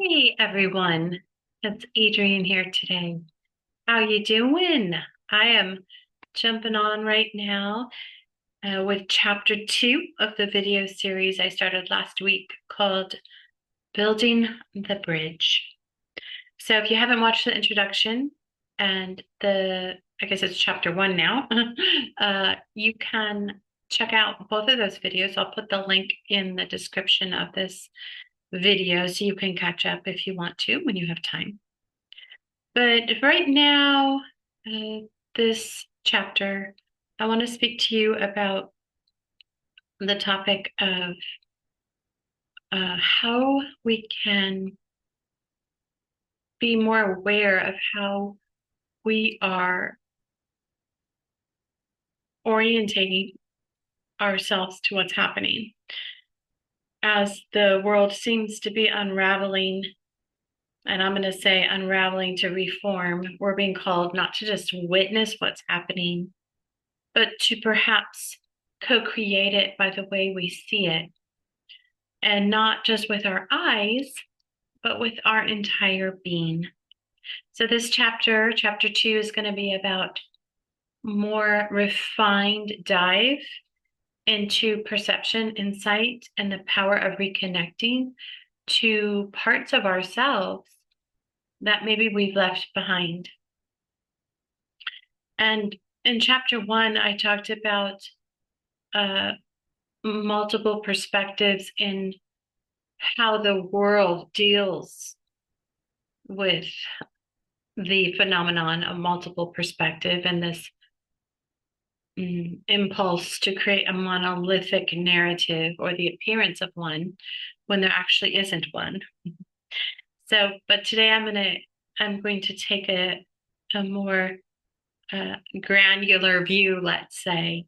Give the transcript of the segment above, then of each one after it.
Hey everyone, it's Adrienne here today. How you doing? I am jumping on right now with chapter 2 of the video series I started last week called Building the Bridge. So if you haven't watched the introduction and I guess it's chapter 1 now, you can check out both of those videos. I'll put the link in the description of this video so you can catch up if you want to when you have time. But right now, this chapter, I want to speak to you about the topic of how we can be more aware of how we are orientating ourselves to what's happening. As the world seems to be unraveling, and I'm going to say unraveling to reform, we're being called not to just witness what's happening, but to perhaps co-create it by the way we see it. And not just with our eyes, but with our entire being. So this chapter 2, is going to be about more refined dive into perception, insight, and the power of reconnecting to parts of ourselves that maybe we've left behind. And in chapter 1, I talked about uh, multiple perspectives in how the world deals with the phenomenon of multiple perspective and this impulse to create a monolithic narrative or the appearance of one when there actually isn't one. So, but today I'm going to take a more granular view, let's say,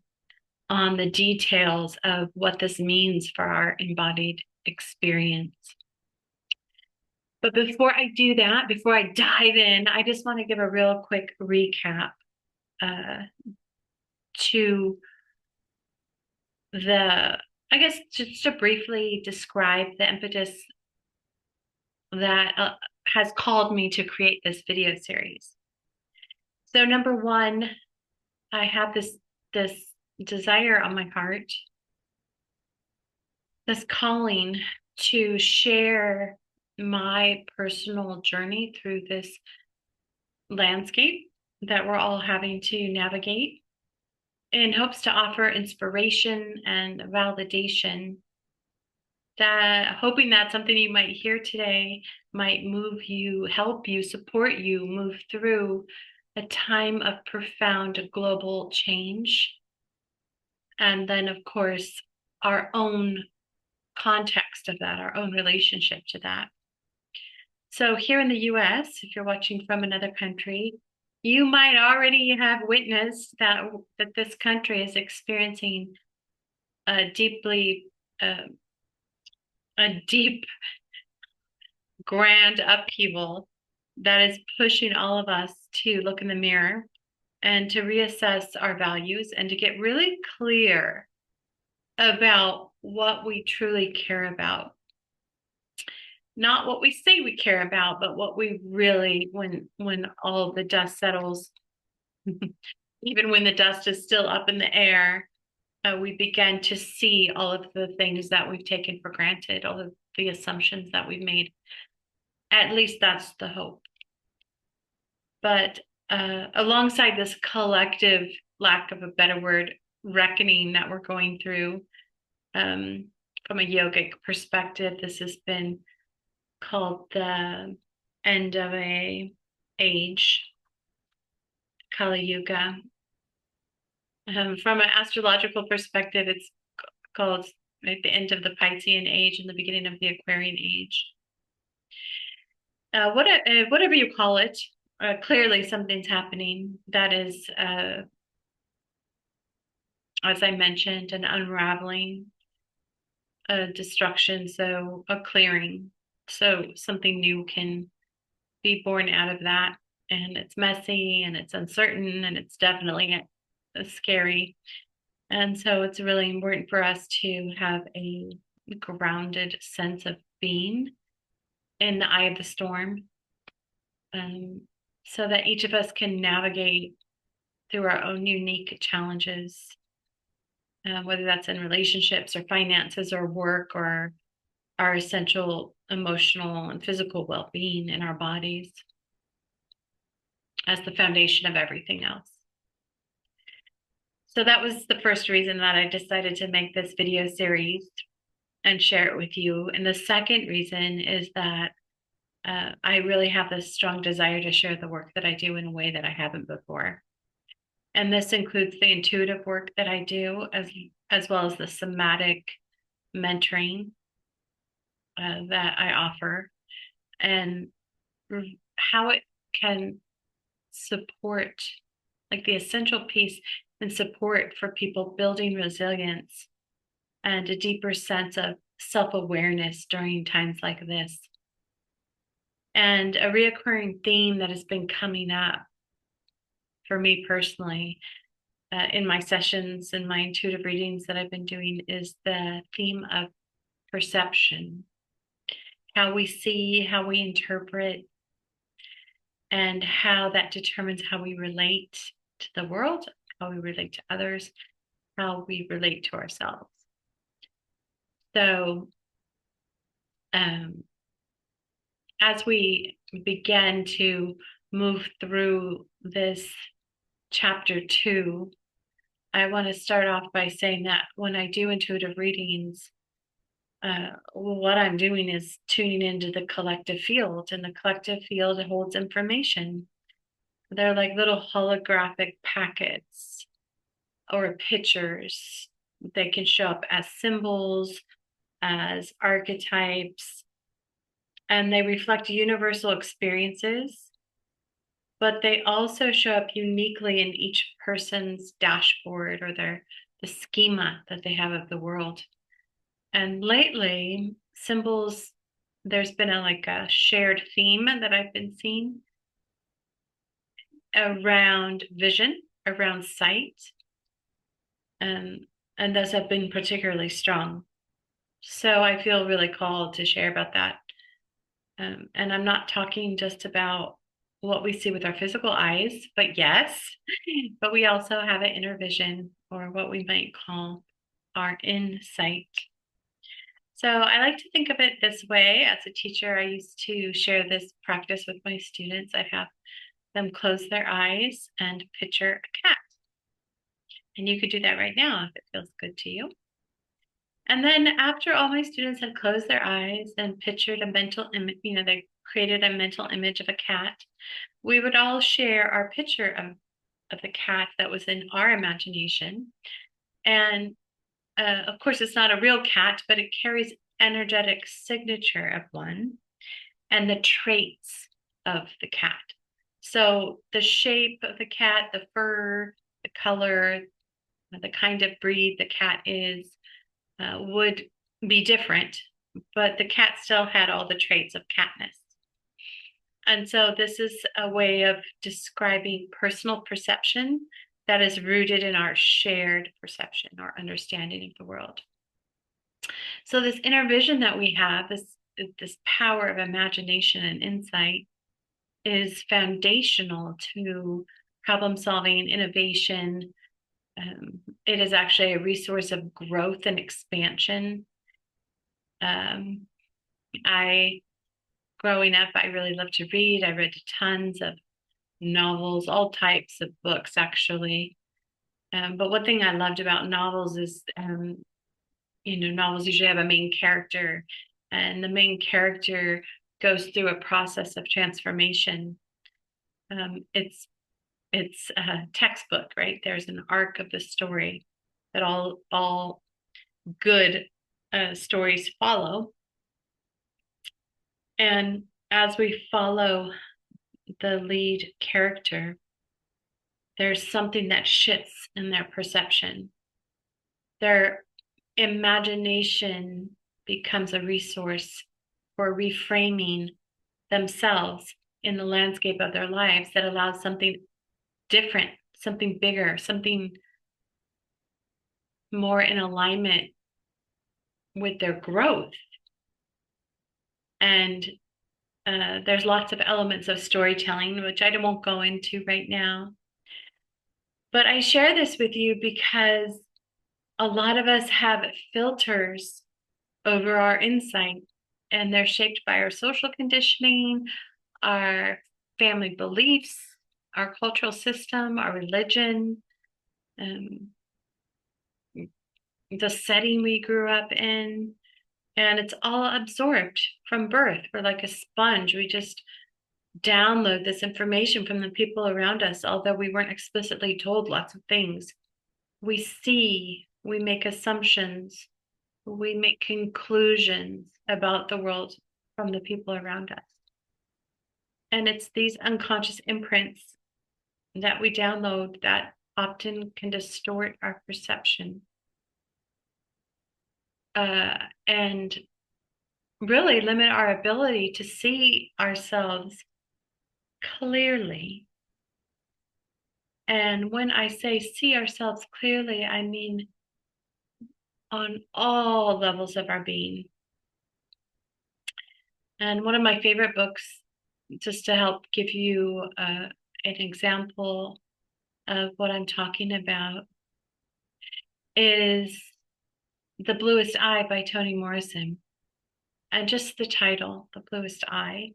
on the details of what this means for our embodied experience. But before I do that, before I dive in, I just want to give a real quick recap uh, to I guess just to briefly describe the impetus that has called me to create this video series. So number one, I have this desire on my heart, this calling to share my personal journey through this landscape that we're all having to navigate in hopes to offer inspiration and validation, that hoping that something you might hear today might move you, help you, support you move through a time of profound global change. And then, of course, our own context of that, our own relationship to that. So here in the US, if you're watching from another country, you might already have witnessed that this country is experiencing a uh, deep, grand upheaval that is pushing all of us to look in the mirror and to reassess our values and to get really clear about what we truly care about. Not what we say we care about, but what we really, when all the dust settles, even when the dust is still up in the air, we begin to see all of the things that we've taken for granted, all of the assumptions that we've made. At least that's the hope. But alongside this collective, lack of a better word, reckoning that we're going through, from a yogic perspective, this has been called the end of a age, Kali Yuga. From an astrological perspective, it's called like the end of the Piscean age and the beginning of the Aquarian age. Whatever you call it, clearly something's happening that is, as I mentioned, an unraveling, a destruction, so a clearing. So something new can be born out of that. And it's messy and it's uncertain and it's definitely scary. And so it's really important for us to have a grounded sense of being in the eye of the storm, so that each of us can navigate through our own unique challenges, whether that's in relationships or finances or work or our essential emotional and physical well-being in our bodies as the foundation of everything else. So that was the first reason that I decided to make this video series and share it with you. And the second reason is that I really have this strong desire to share the work that I do in a way that I haven't before. And this includes the intuitive work that I do, as well as the somatic mentoring that I offer, and how it can support, like the essential piece and support for people building resilience and a deeper sense of self-awareness during times like this. And a reoccurring theme that has been coming up for me personally in my sessions and my intuitive readings that I've been doing is the theme of perception, how we see, how we interpret, and how that determines how we relate to the world, how we relate to others, how we relate to ourselves. So as we begin to move through this chapter 2, I want to start off by saying that when I do intuitive readings, what I'm doing is tuning into the collective field, and the collective field holds information. They're like little holographic packets or pictures. They can show up as symbols, as archetypes, and they reflect universal experiences, but they also show up uniquely in each person's dashboard or the schema that they have of the world. And lately, symbols, there's been a shared theme that I've been seeing around vision, around sight, and those have been particularly strong. So I feel really called to share about that. And I'm not talking just about what we see with our physical eyes, but yes, but we also have an inner vision, or what we might call our insight. So I like to think of it this way. As a teacher, I used to share this practice with my students. I'd have them close their eyes and picture a cat. And you could do that right now if it feels good to you. And then after all my students had closed their eyes and pictured a mental image, they created a mental image of a cat, we would all share our picture of the cat that was in our imagination. And of course, it's not a real cat, but it carries energetic signature of one and the traits of the cat. So the shape of the cat, the fur, the color, the kind of breed the cat is would be different, but the cat still had all the traits of catness. And so this is a way of describing personal perception that is rooted in our shared perception or understanding of the world. So this inner vision that we have, this power of imagination and insight, is foundational to problem solving, innovation. It is actually a resource of growth and expansion. Growing up, I really loved to read. I read tons of novels, all types of books, actually. But one thing I loved about novels is, novels usually have a main character, and the main character goes through a process of transformation. It's a textbook, right? There's an arc of the story that all good stories follow. And as we follow the lead character, there's something that shifts in their perception. Their imagination becomes a resource for reframing themselves in the landscape of their lives that allows something different, something bigger, something more in alignment with their growth. And There's lots of elements of storytelling, which I won't go into right now. But I share this with you because a lot of us have filters over our insight, and they're shaped by our social conditioning, our family beliefs, our cultural system, our religion, um, the setting we grew up in. And it's all absorbed from birth. We're like a sponge. We just download this information from the people around us, although we weren't explicitly told lots of things. We see, we make assumptions, we make conclusions about the world from the people around us. And it's these unconscious imprints that we download that often can distort our perception. And really limit our ability to see ourselves clearly. And when I say see ourselves clearly, I mean on all levels of our being. And one of my favorite books, just to help give you an example of what I'm talking about, is The Bluest Eye by Toni Morrison. And just the title, The Bluest Eye,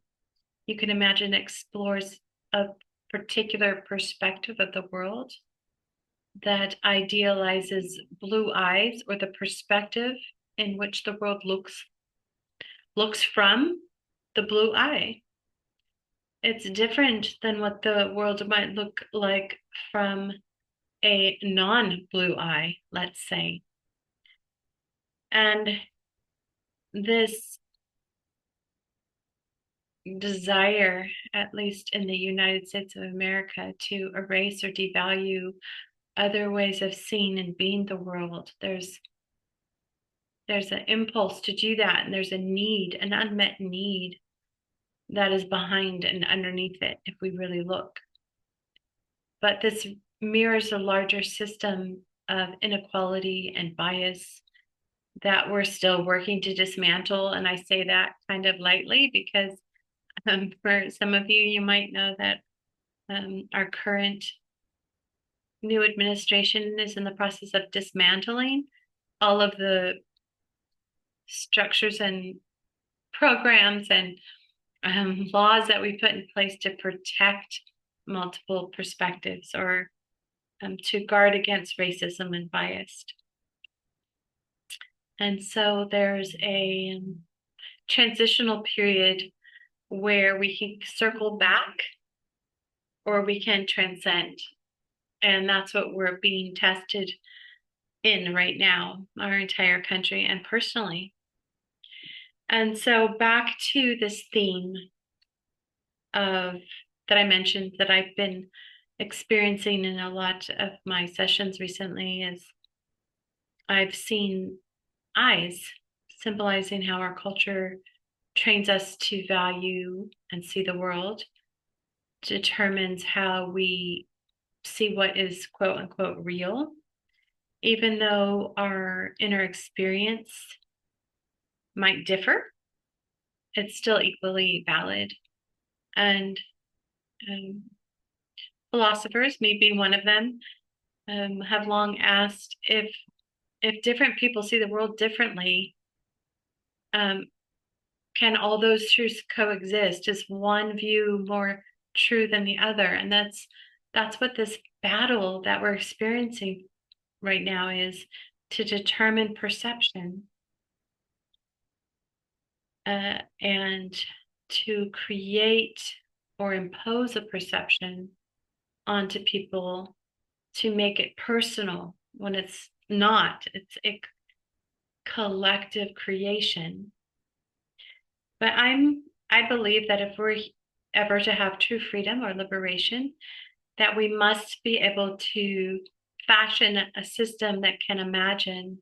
you can imagine explores a particular perspective of the world that idealizes blue eyes, or the perspective in which the world looks from the blue eye. It's different than what the world might look like from a non-blue eye, let's say. And this desire, at least in the United States of America, to erase or devalue other ways of seeing and being the world, there's an impulse to do that, and there's a need, an unmet need that is behind and underneath it if we really look. But this mirrors a larger system of inequality and bias that we're still working to dismantle. And I say that kind of lightly because for some of you, you might know that our current new administration is in the process of dismantling all of the structures and programs and laws that we put in place to protect multiple perspectives, or to guard against racism and bias. And so there's a transitional period where we can circle back or we can transcend. And that's what we're being tested in right now, our entire country and personally. And so back to this theme of that I mentioned that I've been experiencing in a lot of my sessions recently is I've seen eyes, symbolizing how our culture trains us to value and see the world, determines how we see what is quote unquote real, even though our inner experience might differ, it's still equally valid. And philosophers, me being one of them, have long asked if different people see the world differently, can all those truths coexist? Is one view more true than the other? And that's what this battle that we're experiencing right now is, to determine perception, and to create or impose a perception onto people to make it personal when it's not. It's a collective creation. But I believe that if we're ever to have true freedom or liberation, that we must be able to fashion a system that can imagine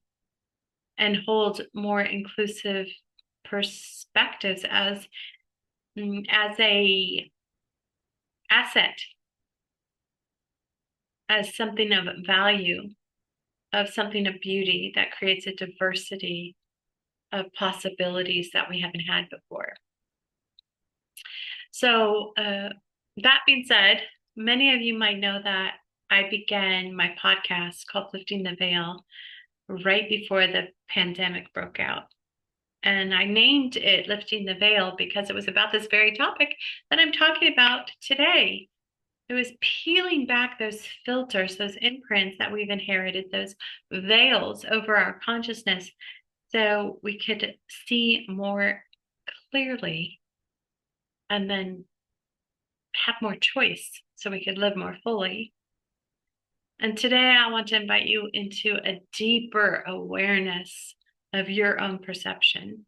and hold more inclusive perspectives as a asset, as something of value, of something of beauty that creates a diversity of possibilities that we haven't had before. So, that being said, many of you might know that I began my podcast called Lifting the Veil right before the pandemic broke out. And I named it Lifting the Veil because it was about this very topic that I'm talking about today. It was peeling back those filters, those imprints that we've inherited, those veils over our consciousness, so we could see more clearly and then have more choice so we could live more fully. And today I want to invite you into a deeper awareness of your own perception.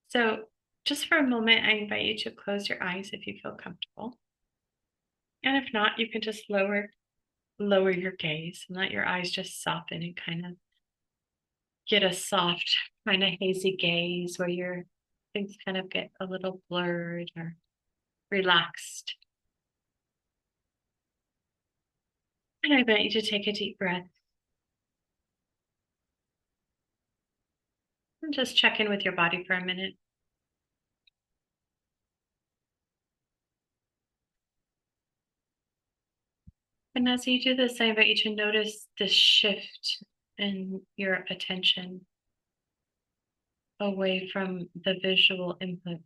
So, just for a moment, I invite you to close your eyes if you feel comfortable. And if not, you can just lower your gaze and let your eyes just soften and kind of get a soft, kind of hazy gaze where your things kind of get a little blurred or relaxed. And I invite you to take a deep breath and just check in with your body for a minute. And as you do this, I invite you to notice this shift in your attention away from the visual input.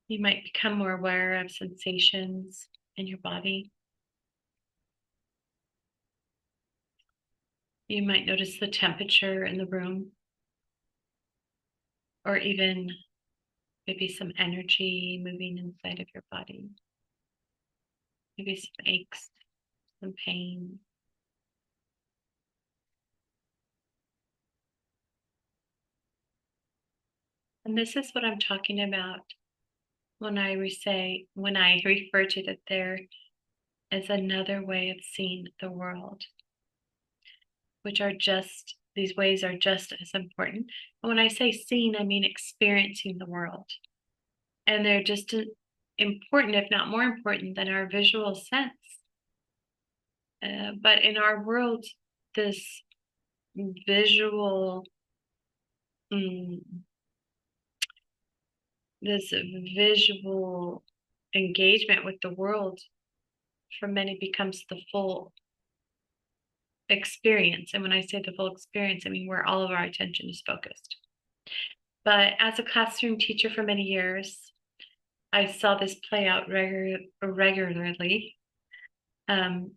You might become more aware of sensations in your body. You might notice the temperature in the room, or even maybe some energy moving inside of your body. Maybe some aches, some pain. And this is what I'm talking about when I refer to that there is another way of seeing the world, which are just, these ways are just as important. And when I say seeing, I mean experiencing the world. And they're just important, if not more important, than our visual sense. But in our world, this visual, mm, this visual engagement with the world for many becomes the full experience. And when I say the full experience, I mean where all of our attention is focused. But as a classroom teacher for many years, I saw this play out regularly. And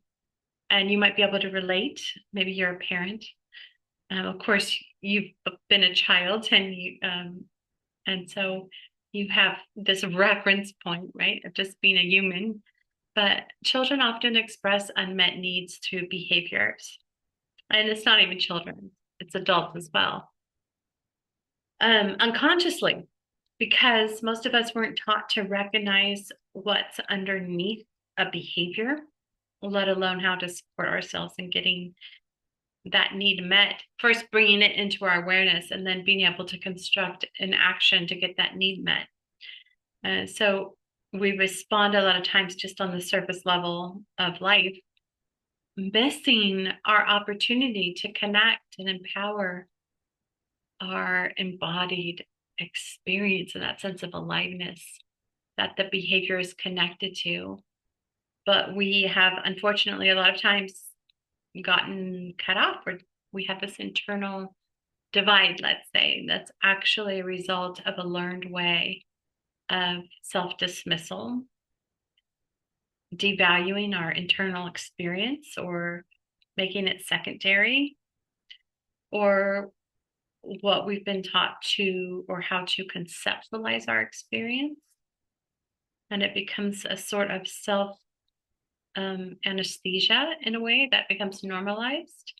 you might be able to relate. Maybe you're a parent. Of course, you've been a child, and so you have this reference point, right, of just being a human. But children often express unmet needs through behaviors, and it's not even children; it's adults as well, unconsciously, because most of us weren't taught to recognize what's underneath a behavior, let alone how to support ourselves in getting that need met. First, bringing it into our awareness and then being able to construct an action to get that need met. So we respond a lot of times just on the surface level of life, missing our opportunity to connect and empower our embodied experience and that sense of aliveness that the behavior is connected to. But we have, unfortunately, a lot of times gotten cut off, or we have this internal divide, let's say, that's actually a result of a learned way of self-dismissal, devaluing our internal experience or making it secondary, or what we've been taught to or how to conceptualize our experience. And it becomes a sort of self anesthesia in a way that becomes normalized.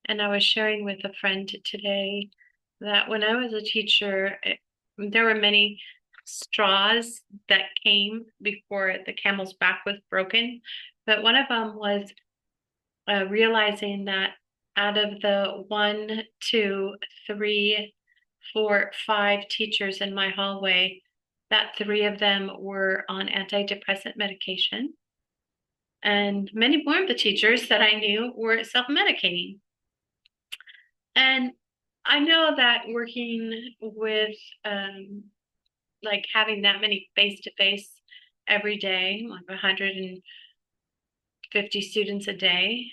And I was sharing with a friend today that when I was a teacher, there were many straws that came before the camel's back was broken. But one of them was realizing that out of the 1, 2, 3, 4, 5 teachers in my hallway, that 3 of them were on antidepressant medication. And many more of the teachers that I knew were self-medicating. And I know that working with like having that many face-to-face every day, like 150 students a day,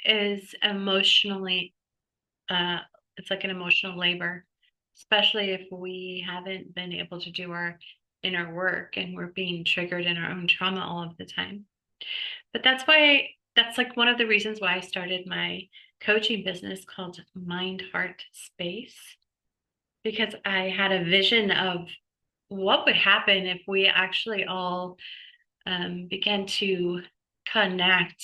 is emotionally, it's like an emotional labor, especially if we haven't been able to do our inner work and we're being triggered in our own trauma all of the time. But that's like one of the reasons why I started my coaching business called Mind Heart Space, because I had a vision of what would happen if we actually all began to connect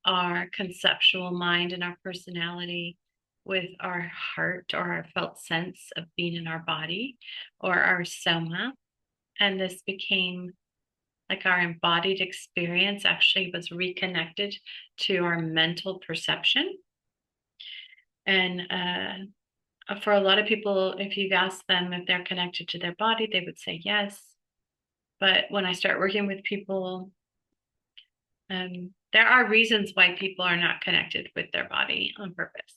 our conceptual mind and our personality with our heart or our felt sense of being in our body or our soma. And this became like our embodied experience actually was reconnected to our mental perception. And for a lot of people, if you've asked them if they're connected to their body, they would say yes. But when I start working with people, there are reasons why people are not connected with their body on purpose.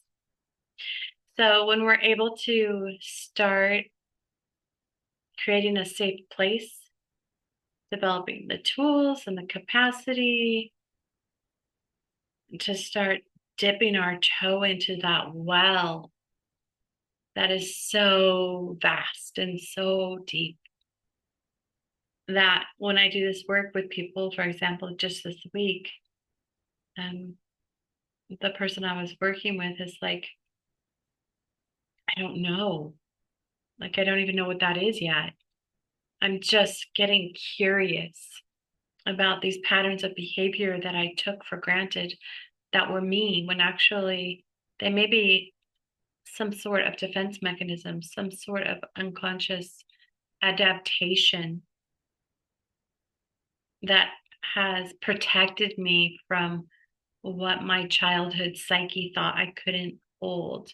So when we're able to start creating a safe place, developing the tools and the capacity to start dipping our toe into that well that is so vast and so deep, that when I do this work with people, for example, just this week, the person I was working with is like, I don't know. Like, I don't even know what that is yet. I'm just getting curious about these patterns of behavior that I took for granted that were me, when actually they may be some sort of defense mechanism, some sort of unconscious adaptation that has protected me from what my childhood psyche thought I couldn't hold,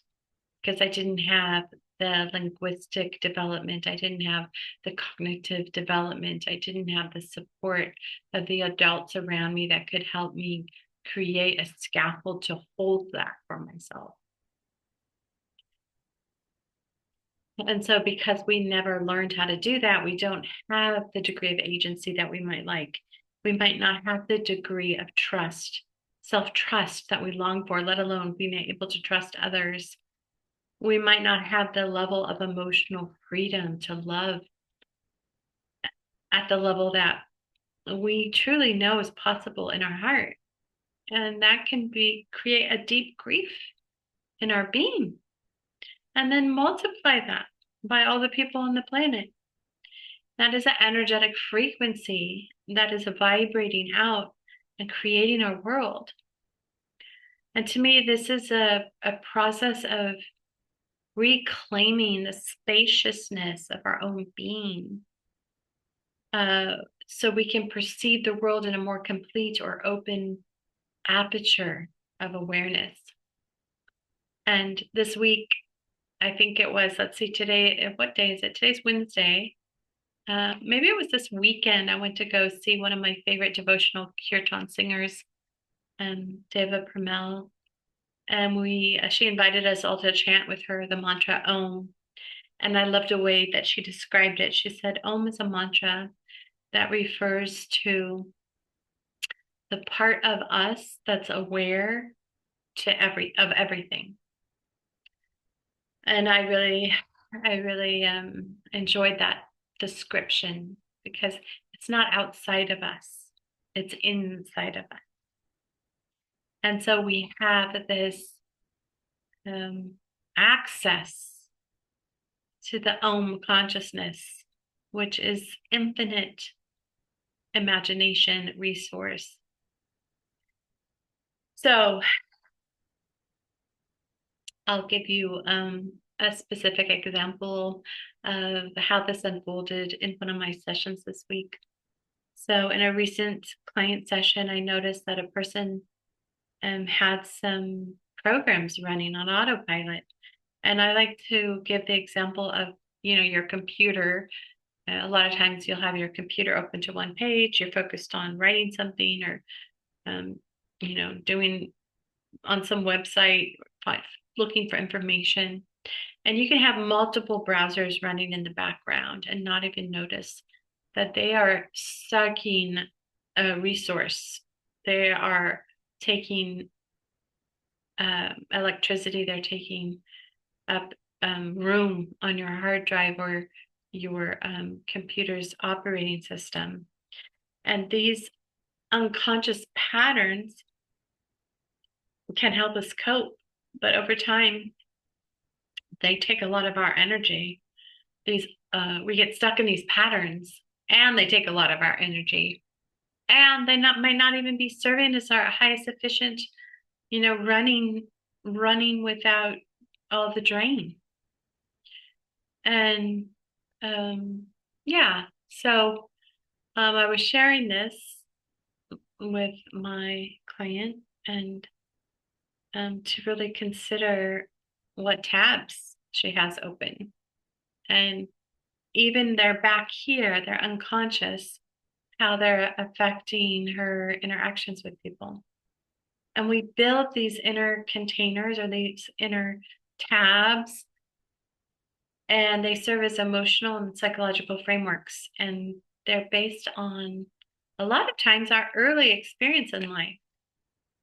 because I didn't have the linguistic development, I didn't have the cognitive development, I didn't have the support of the adults around me that could help me create a scaffold to hold that for myself. And so, because we never learned how to do that, we don't have the degree of agency that we might like. We might not have the degree of trust, self-trust that we long for, let alone being able to trust others. We might not have the level of emotional freedom to love at the level that we truly know is possible in our heart. And that can create a deep grief in our being. And then multiply that by all the people on the planet. That is an energetic frequency that is vibrating out and creating our world. And to me, this is a process of reclaiming the spaciousness of our own being, so we can perceive the world in a more complete or open aperture of awareness. And this week, I think it was, let's see, today, what day is it? Today's Wednesday. Maybe it was this weekend, I went to go see one of my favorite devotional kirtan singers, Deva Pramel. And she invited us all to chant with her the mantra Om. And I loved the way that she described it. She said, Om is a mantra that refers to the part of us that's aware of everything. And I really enjoyed that description, because it's not outside of us, it's inside of us. And so we have this access to the Om consciousness, which is infinite imagination resource. So I'll give you a specific example of how this unfolded in one of my sessions this week. So in a recent client session, I noticed that a person had some programs running on autopilot. And I like to give the example of, your computer. A lot of times you'll have your computer open to one page, you're focused on writing something or, doing on some website, looking for information. And you can have multiple browsers running in the background and not even notice that they are sucking a resource. They are taking electricity, they're taking up room on your hard drive or your computer's operating system. And these unconscious patterns can help us cope, but over time, they take a lot of our energy. These we get stuck in these patterns, and they take a lot of our energy, and they might not even be serving as our highest efficient, running without all the drain. And yeah, so I was sharing this with my client, and to really consider what tabs she has open. And even they're back here, they're unconscious, how they're affecting her interactions with people. And we build these inner containers or these inner tabs, and they serve as emotional and psychological frameworks. And they're based on a lot of times our early experience in life,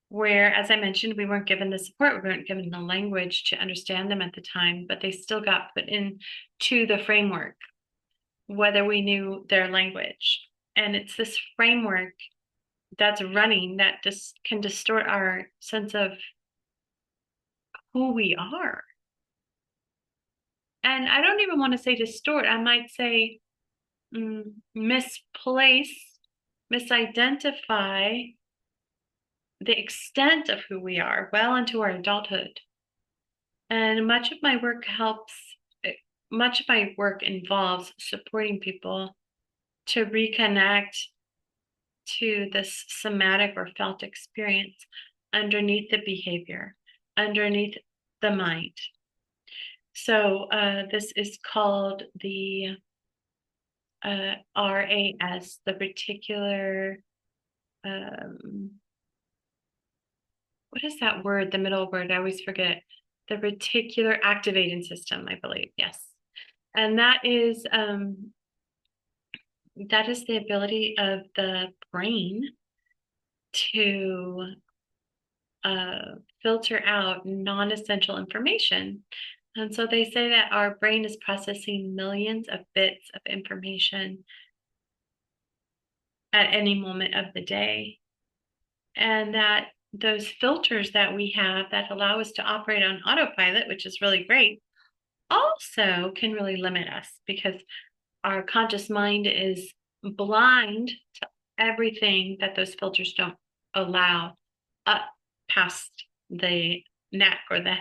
where, as I mentioned, we weren't given the support, we weren't given the language to understand them at the time, but they still got put into the framework, whether we knew their language. And it's this framework that's running that just can distort our sense of who we are. And I don't even want to say distort, I might say misplace, misidentify the extent of who we are well into our adulthood. And much of my work involves supporting people to reconnect to this somatic or felt experience underneath the behavior, underneath the mind. So this is called the RAS, the reticular, what is that word, the middle word? I always forget. The reticular activating system, I believe. Yes. And that is the ability of the brain to filter out non-essential information. And so they say that our brain is processing millions of bits of information at any moment of the day. And that those filters that we have that allow us to operate on autopilot, which is really great, also can really limit us because our conscious mind is blind to everything that those filters don't allow up past the neck or the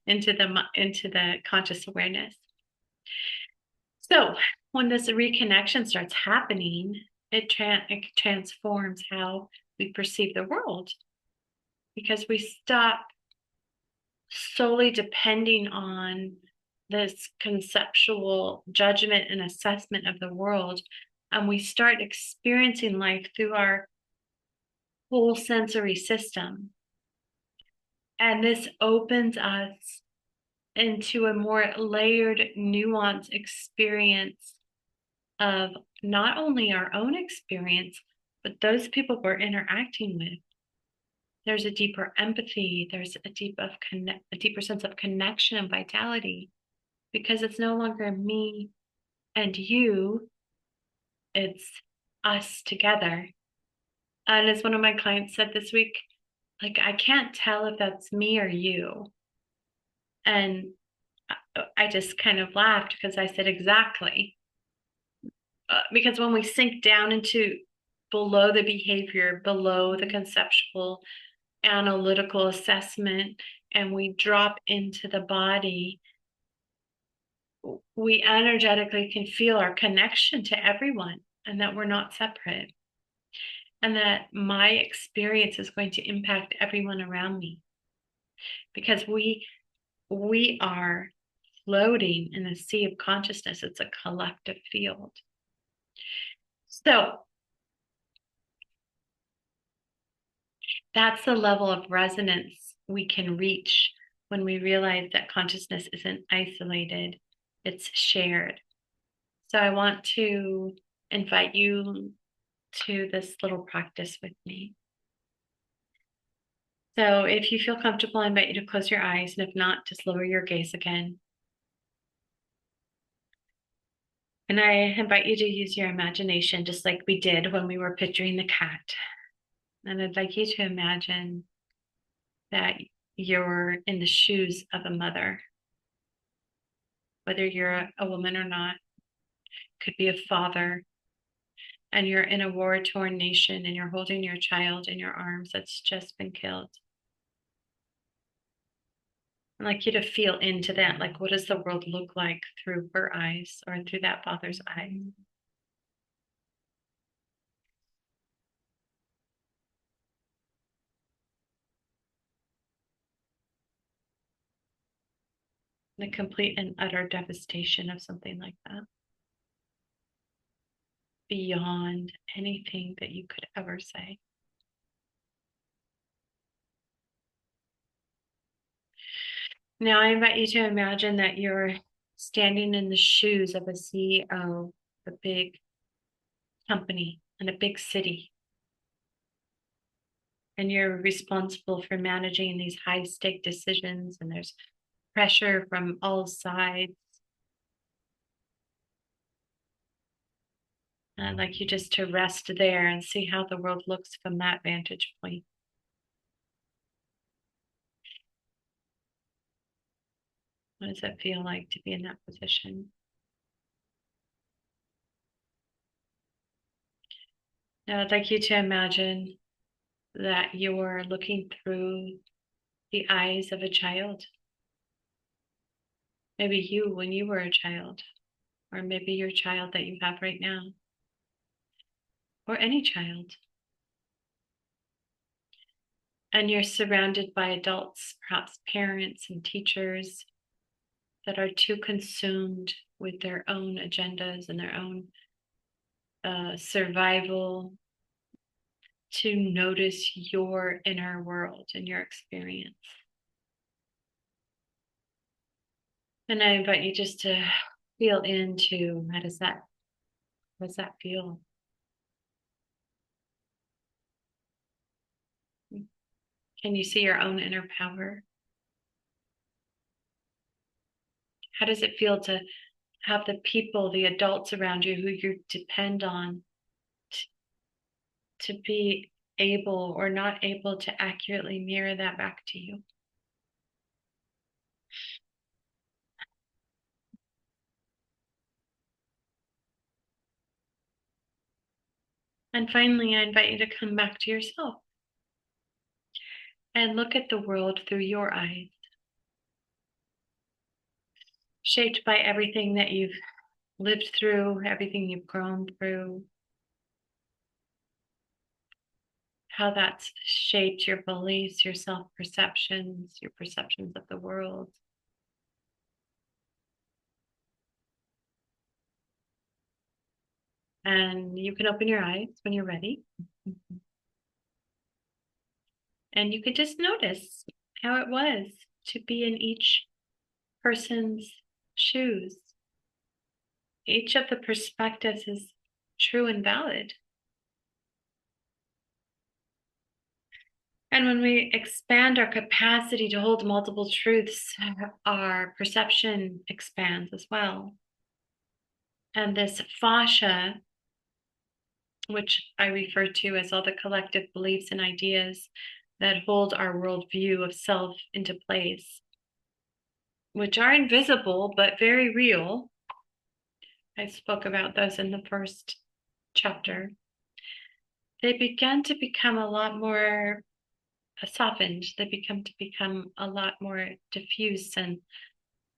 into the conscious awareness. So when this reconnection starts happening, it transforms how we perceive the world, because we stop solely depending on this conceptual judgment and assessment of the world, and we start experiencing life through our whole sensory system. And this opens us into a more layered, nuanced experience of not only our own experience, but those people we're interacting with. There's a deeper empathy, there's a deeper sense of connection and vitality, because it's no longer me and you, it's us together. And as one of my clients said this week, like, I can't tell if that's me or you. And I just kind of laughed because I said, exactly. Because when we sink down into below the behavior, below the conceptual, analytical assessment, and we drop into the body, we energetically can feel our connection to everyone and that we're not separate. And that my experience is going to impact everyone around me, because we are floating in a sea of consciousness. It's a collective field. So that's the level of resonance we can reach when we realize that consciousness isn't isolated, it's shared. So I want to invite you to this little practice with me. So if you feel comfortable, I invite you to close your eyes, and if not, just lower your gaze again. And I invite you to use your imagination, just like we did when we were picturing the cat. And I'd like you to imagine that you're in the shoes of a mother, whether you're a woman or not, could be a father, and you're in a war-torn nation and you're holding your child in your arms that's just been killed. I'd like you to feel into that. Like, what does the world look like through her eyes or through that father's eyes? The complete and utter devastation of something like that, beyond anything that you could ever say. Now, I invite you to imagine that you're standing in the shoes of a CEO, a big company in a big city, and you're responsible for managing these high stake decisions, and there's pressure from all sides. And I'd like you just to rest there and see how the world looks from that vantage point. What does it feel like to be in that position? Now, I'd like you to imagine that you're looking through the eyes of a child. Maybe you when you were a child, or maybe your child that you have right now, or any child. And you're surrounded by adults, perhaps parents and teachers, that are too consumed with their own agendas and their own survival to notice your inner world and your experience. And I invite you just to feel into how does that feel? Can you see your own inner power? How does it feel to have the people, the adults around you who you depend on to be able or not able to accurately mirror that back to you? And finally, I invite you to come back to yourself and look at the world through your eyes, shaped by everything that you've lived through, everything you've grown through, how that's shaped your beliefs, your self-perceptions, your perceptions of the world. And you can open your eyes when you're ready. And you could just notice how it was to be in each person's shoes. Each of the perspectives is true and valid. And when we expand our capacity to hold multiple truths, our perception expands as well. And this fascia, which I refer to as all the collective beliefs and ideas that hold our worldview of self into place, which are invisible but very real. I spoke about those in the first chapter. They began to become a lot more softened. They become a lot more diffuse and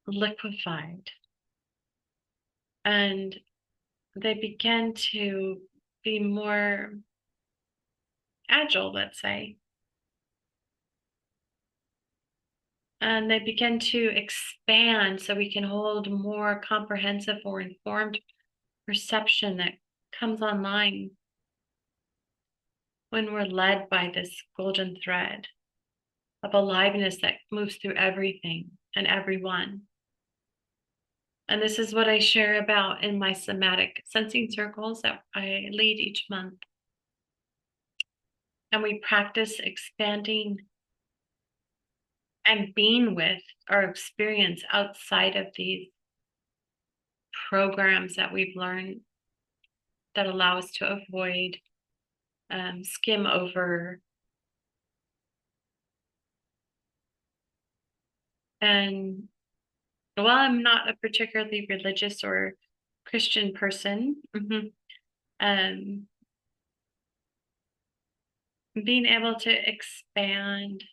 liquefied. And they began to be more agile, let's say. And they begin to expand so we can hold more comprehensive or informed perception that comes online when we're led by this golden thread of aliveness that moves through everything and everyone. And this is what I share about in my somatic sensing circles that I lead each month. And we practice expanding and being with our experience outside of these programs that we've learned that allow us to avoid, skim over. And while I'm not a particularly religious or Christian person, being able to expand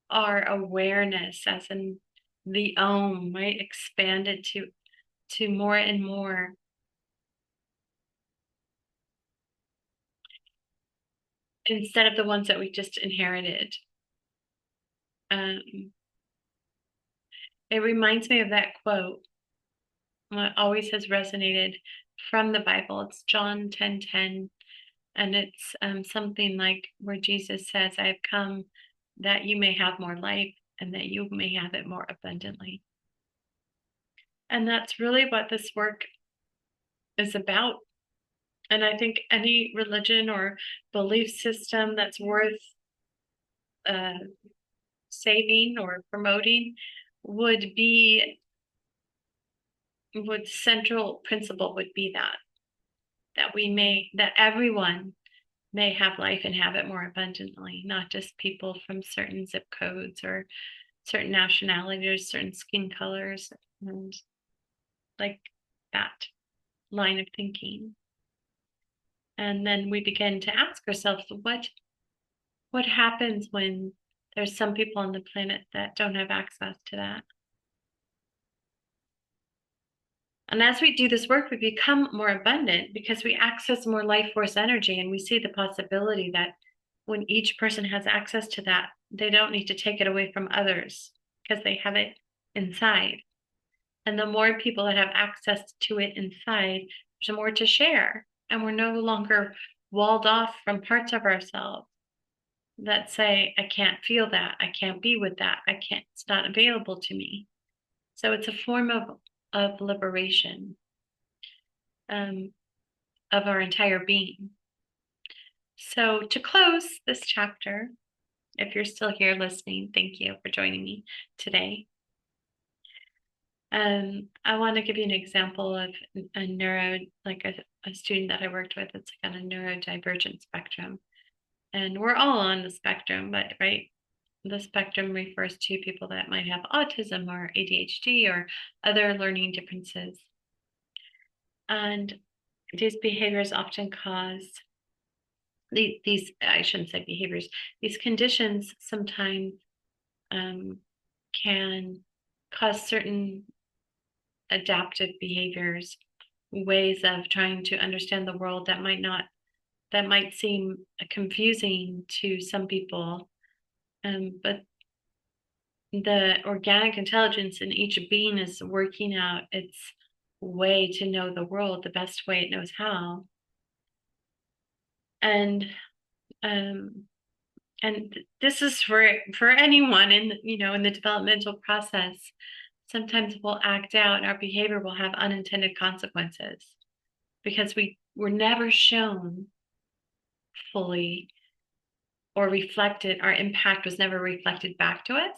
our awareness as in the right? Expand it to more and more. Instead of the ones that we just inherited. It reminds me of that quote. What always has resonated from the Bible. It's John 10:10, and it's something like where Jesus says, "I have come that you may have more life and that you may have it more abundantly." And that's really what this work is about. And I think any religion or belief system that's worth saving or promoting would central principle would be that everyone may have life and have it more abundantly, not just people from certain zip codes or certain nationalities, certain skin colors, and like that line of thinking. And then we begin to ask ourselves, what happens when there's some people on the planet that don't have access to that? And as we do this work, we become more abundant because we access more life force energy, and we see the possibility that when each person has access to that, they don't need to take it away from others because they have it inside. And the more people that have access to it inside, there's more to share. And we're no longer walled off from parts of ourselves that say, I can't feel that, I can't be with that, it's not available to me. So it's a form of liberation of our entire being. So to close this chapter, if you're still here listening, thank you for joining me today. I want to give you an example of a student that I worked with. It's on a neurodivergent spectrum. And we're all on the spectrum, but right, the spectrum refers to people that might have autism or ADHD or other learning differences. And these behaviors often cause these, I shouldn't say behaviors, these conditions sometimes can cause certain adaptive behaviors, ways of trying to understand the world that might seem confusing to some people. But the organic intelligence in each being is working out its way to know the world the best way it knows how. And this is for anyone in the developmental process. Sometimes we'll act out and our behavior will have unintended consequences because we were never shown fully or reflected, our impact was never reflected back to us,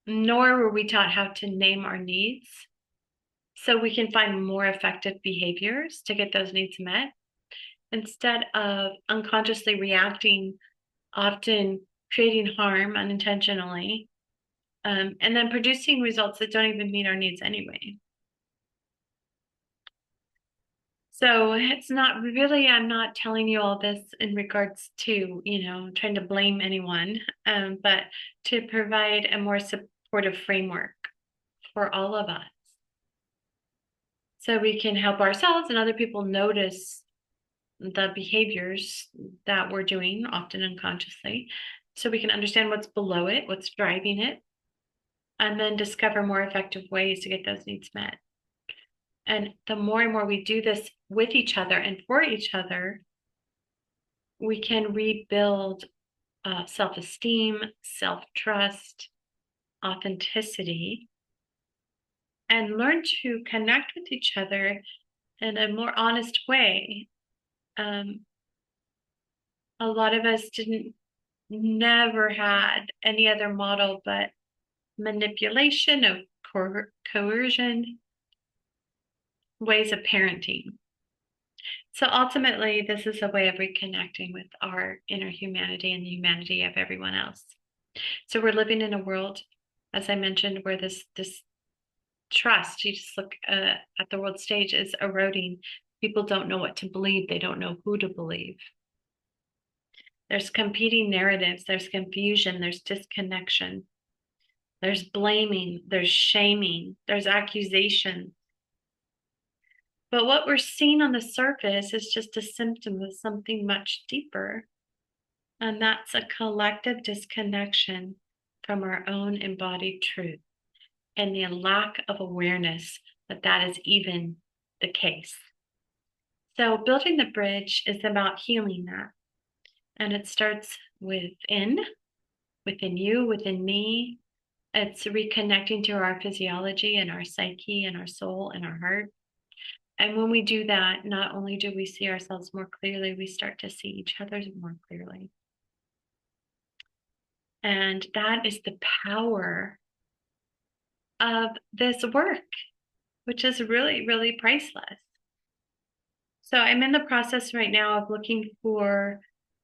nor were we taught how to name our needs so we can find more effective behaviors to get those needs met instead of unconsciously reacting, often creating harm unintentionally, and then producing results that don't even meet our needs anyway. So it's not really, I'm not telling you all this in regards to, trying to blame anyone, but to provide a more supportive framework for all of us. So we can help ourselves and other people notice the behaviors that we're doing, often unconsciously, so we can understand what's below it, what's driving it, and then discover more effective ways to get those needs met. And the more and more we do this with each other and for each other, we can rebuild self-esteem, self-trust, authenticity, and learn to connect with each other in a more honest way. Um, a lot of us didn't never had any other model but manipulation of coercion, ways of parenting. So ultimately, this is a way of reconnecting with our inner humanity and the humanity of everyone else. So we're living in a world, as I mentioned, where this trust, you just look at the world stage, is eroding. People don't know what to believe. They don't know who to believe. There's competing narratives. There's confusion. There's disconnection. There's blaming. There's shaming. There's accusation. But what we're seeing on the surface is just a symptom of something much deeper. And that's a collective disconnection from our own embodied truth and the lack of awareness that that is even the case. So building the bridge is about healing that. And it starts within you, within me. It's reconnecting to our physiology and our psyche and our soul and our heart. And when we do that, not only do we see ourselves more clearly, we start to see each other more clearly. And that is the power of this work, which is really, really priceless. So I'm in the process right now of looking for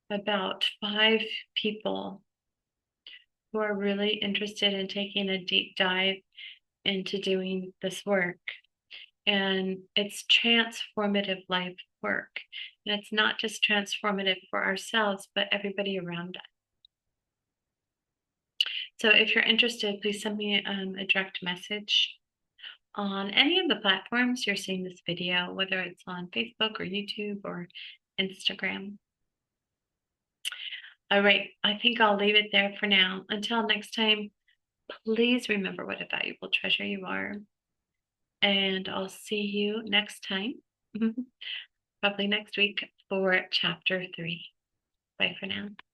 about 5 people who are really interested in taking a deep dive into doing this work. And it's transformative life work. And it's not just transformative for ourselves, but everybody around us. So if you're interested, please send me a direct message on any of the platforms you're seeing this video, whether it's on Facebook or YouTube or Instagram. All right, I think I'll leave it there for now. Until next time, please remember what a valuable treasure you are. And I'll see you next time, probably next week, for chapter 3. Bye for now.